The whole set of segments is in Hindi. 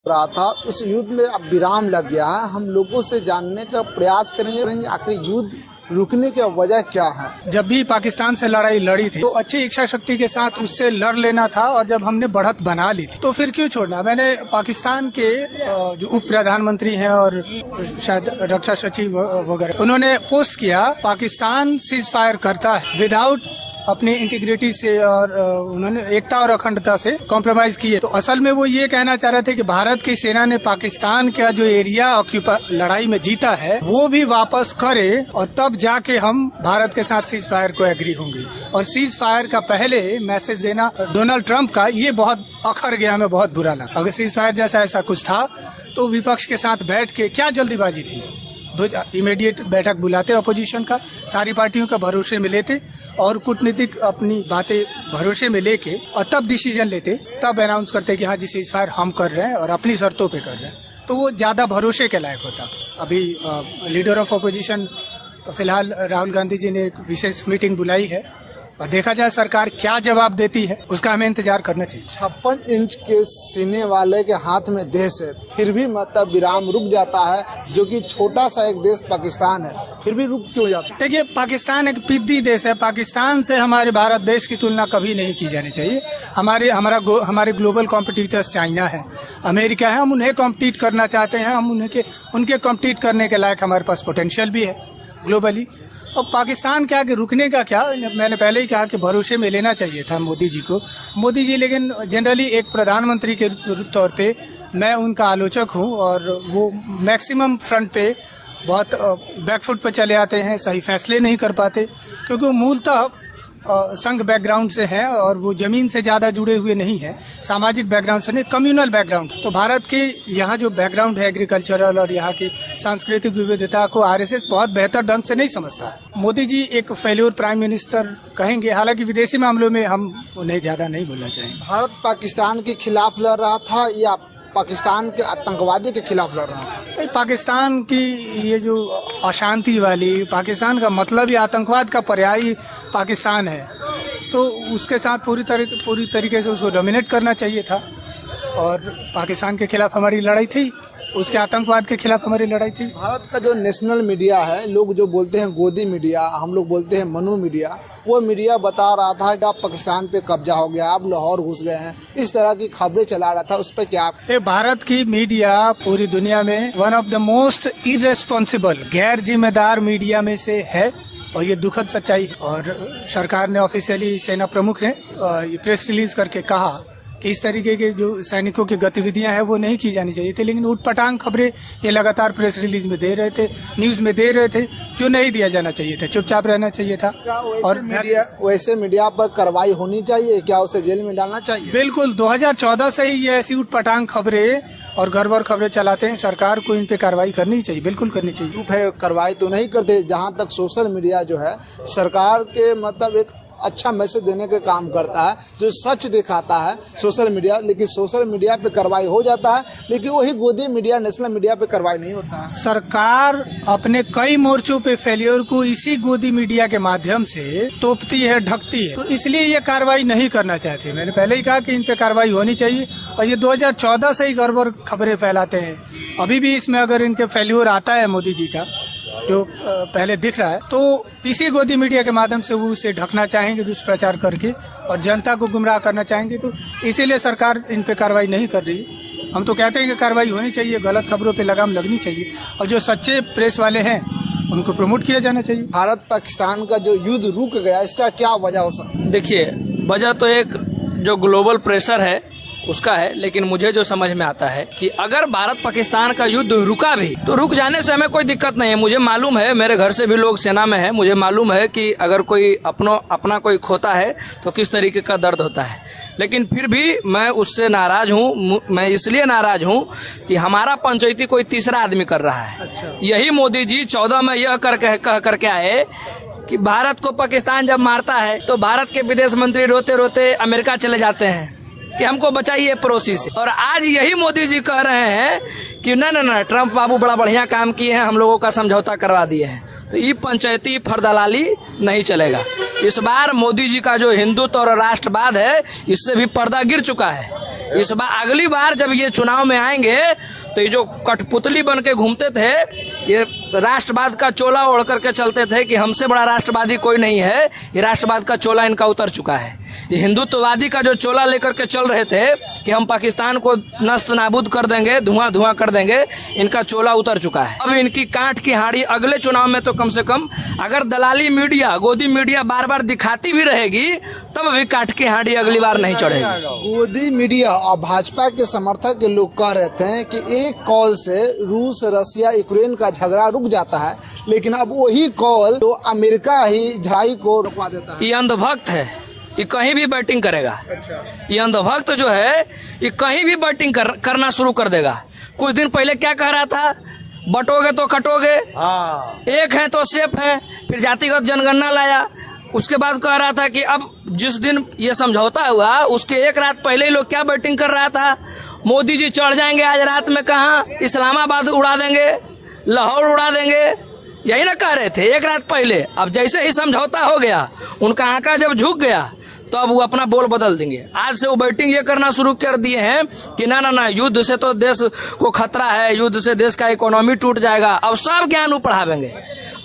रहा था, उस युद्ध में अब विराम लग गया है। हम लोगों से जानने का प्रयास करेंगे आखिर युद्ध रुकने की वजह क्या है। जब भी पाकिस्तान से लड़ाई लड़ी थी तो अच्छी इच्छा शक्ति के साथ उससे लड़ लेना था, और जब हमने बढ़त बना ली थी तो फिर क्यों छोड़ना। मैंने पाकिस्तान के जो उप प्रधानमंत्री हैं और शायद रक्षा सचिव वगैरह, उन्होंने पोस्ट किया पाकिस्तान सीज फायर करता है विदाउट अपनी इंटीग्रिटी से, और उन्होंने एकता और अखंडता से कॉम्प्रोमाइज किए। तो असल में वो ये कहना चाह रहे थे कि भारत की सेना ने पाकिस्तान का जो एरिया लड़ाई में जीता है वो भी वापस करे, और तब जाके हम भारत के साथ सीज फायर को एग्री होंगे। और सीज फायर का पहले मैसेज देना डोनाल्ड ट्रंप का, ये बहुत अखर गया, हमें बहुत बुरा लगा। अगर सीज फायर जैसा ऐसा कुछ था तो विपक्ष के साथ बैठ के क्या जल्दीबाजी थी, इमीडिएट बैठक बुलाते अपोजिशन का, सारी पार्टियों का भरोसे में लेते और कूटनीतिक अपनी बातें भरोसे में लेके और तब डिसीजन लेते, तब अनाउंस करते कि हाँ जी सीज फायर हम कर रहे हैं और अपनी शर्तों पे कर रहे हैं, तो वो ज्यादा भरोसे के लायक होता। अभी लीडर ऑफ अपोजिशन फिलहाल राहुल गांधी जी ने एक विशेष मीटिंग बुलाई है, और देखा जाए सरकार क्या जवाब देती है, उसका हमें इंतजार करना चाहिए। 56 इंच के सीने वाले के हाथ में देश है, फिर भी मतलब विराम रुक जाता है, जो कि छोटा सा एक देश पाकिस्तान है, फिर भी रुक क्यों जाता है। देखिए, पाकिस्तान एक पिद्दी देश है। पाकिस्तान से हमारे भारत देश की तुलना कभी नहीं की जानी चाहिए। हमारे ग्लोबल कॉम्पिटिटर्स चाइना है, अमेरिका है, हम उन्हें कॉम्पिटिट करना चाहते हैं, हम उनके कॉम्पिटिट करने के लायक हमारे पास पोटेंशियल भी है ग्लोबली। और पाकिस्तान के आगे रुकने का क्या, मैंने पहले ही कहा कि भरोसे में लेना चाहिए था मोदी जी को। मोदी जी लेकिन जनरली एक प्रधानमंत्री के तौर पे मैं उनका आलोचक हूं, और वो मैक्सिमम फ्रंट पे बहुत बैकफुट पे चले आते हैं, सही फैसले नहीं कर पाते, क्योंकि वो मूलतः संघ बैकग्राउंड से हैं और वो जमीन से ज्यादा जुड़े हुए नहीं हैं, सामाजिक बैकग्राउंड से नहीं, कम्युनल बैकग्राउंड। तो भारत के यहाँ जो बैकग्राउंड है एग्रीकल्चरल और यहाँ की सांस्कृतिक विविधता को आरएसएस बहुत बेहतर ढंग से नहीं समझता। मोदी जी एक फेल्योर प्राइम मिनिस्टर कहेंगे, हालांकि विदेशी मामलों में हम उन्हें ज्यादा नहीं बोलना चाहेंगे। भारत पाकिस्तान के खिलाफ लड़ रहा था या पाकिस्तान के आतंकवादी के खिलाफ लड़ रहा है। पाकिस्तान की ये जो अशांति वाली, पाकिस्तान का मतलब ये आतंकवाद का पर्याय पाकिस्तान है, तो उसके साथ पूरी तरीके से उसको डोमिनेट करना चाहिए था। और पाकिस्तान के खिलाफ हमारी लड़ाई थी, उसके आतंकवाद के खिलाफ हमारी लड़ाई थी। भारत का जो नेशनल मीडिया है, लोग जो बोलते हैं गोदी मीडिया, हम लोग बोलते हैं मनु मीडिया, वो मीडिया बता रहा था कि आप पाकिस्तान पे कब्जा हो गया, आप लाहौर घुस गए हैं, इस तरह की खबरें चला रहा था। उस पर क्या भारत की मीडिया पूरी दुनिया में one of the most irresponsible, गैर जिम्मेदार मीडिया में से है, और ये दुखद सच्चाई है। और सरकार ने ऑफिशियली, सेना प्रमुख ने प्रेस रिलीज करके कहा कि इस तरीके के जो सैनिकों की गतिविधियां हैं वो नहीं की जानी चाहिए थी, लेकिन उठपटांग खबरें ये लगातार प्रेस रिलीज में दे रहे थे, न्यूज में दे रहे थे, जो नहीं दिया जाना चाहिए था, चुपचाप रहना चाहिए था। और वैसे मीडिया पर कार्रवाई होनी चाहिए क्या, उसे जेल में डालना चाहिए? बिल्कुल, 2014 से ही ये ऐसी उठपटांग खबरें और गड़बड़ खबरें चलाते हैं, सरकार को इन पे कार्रवाई करनी चाहिए, बिल्कुल करनी चाहिए। चुप है, कार्रवाई तो नहीं करते। जहाँ तक सोशल मीडिया जो है सरकार के मतलब एक अच्छा मैसेज देने का काम करता है, जो सच दिखाता है सोशल मीडिया, लेकिन सोशल मीडिया पे कार्रवाई हो जाता है, लेकिन वही गोदी मीडिया, नेशनल मीडिया पे कार्रवाई नहीं होता है। सरकार अपने कई मोर्चों पे फेलियर को इसी गोदी मीडिया के माध्यम से तोपती है, ढकती है, तो इसलिए ये कार्रवाई नहीं करना चाहती। मैंने पहले ही कहा कि इन पे कार्रवाई होनी चाहिए, और ये 2014 से ही गड़बड़ खबरें फैलाते हैं। अभी भी इसमें अगर इनके फेल्योर आता है मोदी जी का, जो पहले दिख रहा है, तो इसी गोदी मीडिया के माध्यम से वो उसे ढकना चाहेंगे, दुष्प्रचार करके, और जनता को गुमराह करना चाहेंगे, तो इसीलिए सरकार इन पे कार्रवाई नहीं कर रही है। हम तो कहते हैं कि कार्रवाई होनी चाहिए, गलत खबरों पे लगाम लगनी चाहिए, और जो सच्चे प्रेस वाले हैं उनको प्रमोट किया जाना चाहिए। भारत पाकिस्तान का जो युद्ध रुक गया, इसका क्या वजह हो सकता है? देखिए, वजह तो एक जो ग्लोबल प्रेशर है उसका है, लेकिन मुझे जो समझ में आता है कि अगर भारत पाकिस्तान का युद्ध रुका भी तो रुक जाने से हमें कोई दिक्कत नहीं है। मुझे मालूम है, मेरे घर से भी लोग सेना में है, मुझे मालूम है कि अगर कोई अपना कोई खोता है तो किस तरीके का दर्द होता है, लेकिन फिर भी मैं उससे नाराज हूँ। मैं इसलिए नाराज हूँ कि हमारा पंचायती कोई तीसरा आदमी कर रहा है। अच्छा। यही मोदी जी 14 में यह कह करके आए कि भारत को पाकिस्तान जब मारता है तो भारत के विदेश मंत्री रोते रोते अमेरिका चले जाते हैं कि हमको बचाइए पड़ोसी से, और आज यही मोदी जी कह रहे हैं कि ना ट्रंप बाबू बड़ा बढ़िया काम किए हैं, हम लोगों का समझौता करवा दिए हैं। तो ये पंचायती फरदलाली नहीं चलेगा। इस बार मोदी जी का जो हिंदुत्व और राष्ट्रवाद है, इससे भी पर्दा गिर चुका है। इस बार अगली बार जब ये चुनाव में आएंगे तो ये जो कठपुतली बन के घूमते थे, ये राष्ट्रवाद का चोला ओढ़ करके चलते थे कि हमसे बड़ा राष्ट्रवादी कोई नहीं है, ये राष्ट्रवाद का चोला इनका उतर चुका है। ये हिंदुत्ववादी का जो चोला लेकर के चल रहे थे कि हम पाकिस्तान को नस्त नाबूद कर देंगे, धुआं धुआं कर देंगे, इनका चोला उतर चुका है। अब इनकी कांट की हाड़ी अगले चुनाव में तो कम से कम अगर दलाली मीडिया, गोदी मीडिया बार बार दिखाती भी रहेगी, तब भी काट की हाड़ी अगली बार नहीं चढ़ेगी। गोदी मीडिया और भाजपा के समर्थक के लोग कह रहे थे कि एक कॉल से रूस, रसिया, यूक्रेन का झगड़ा रुक जाता है, लेकिन अब वही कॉल तो अमेरिका ही झाई को रुकवा देता है। ये अंधभक्त है, ये कहीं भी बैटिंग करेगा। ये अंधभक्त जो है, ये कहीं भी बैटिंग करना शुरू कर देगा। कुछ दिन पहले क्या कह रहा था, बटोगे तो कटोगे, एक है तो सेफ है, फिर जातिगत जनगणना लाया। उसके बाद कह रहा था कि अब जिस दिन ये समझौता हुआ उसके एक रात पहले ही लोग क्या बैटिंग कर रहा था, मोदी जी चढ़ जाएंगे आज रात में, कहाँ इस्लामाबाद उड़ा देंगे, लाहौर उड़ा देंगे, यही ना कह रहे थे एक रात पहले। अब जैसे ही समझौता हो गया, उनका आंका जब झुक गया, तो अब वो अपना बोल बदल देंगे। आज से वो बैटिंग ये करना शुरू कर दिए हैं कि ना ना ना, युद्ध से तो देश को खतरा है, युद्ध से देश का इकोनॉमी टूट जाएगा। अब सब ज्ञान वो पढ़ावेंगे।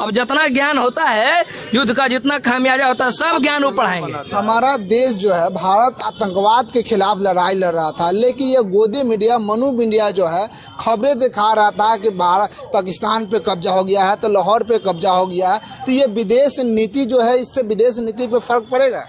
अब जितना ज्ञान होता है, युद्ध का जितना खामियाजा होता है, सब ज्ञान वो पढ़ाएंगे। हमारा देश जो है, भारत आतंकवाद के खिलाफ लड़ाई लड़ रहा था, लेकिन ये गोदी मीडिया, मनु मीडिया जो है, खबरें दिखा रहा था कि भारत पाकिस्तान पे कब्जा हो गया है, तो लाहौर पे कब्जा हो गया है। तो ये विदेश नीति जो है, इससे विदेश नीति पे फर्क पड़ेगा।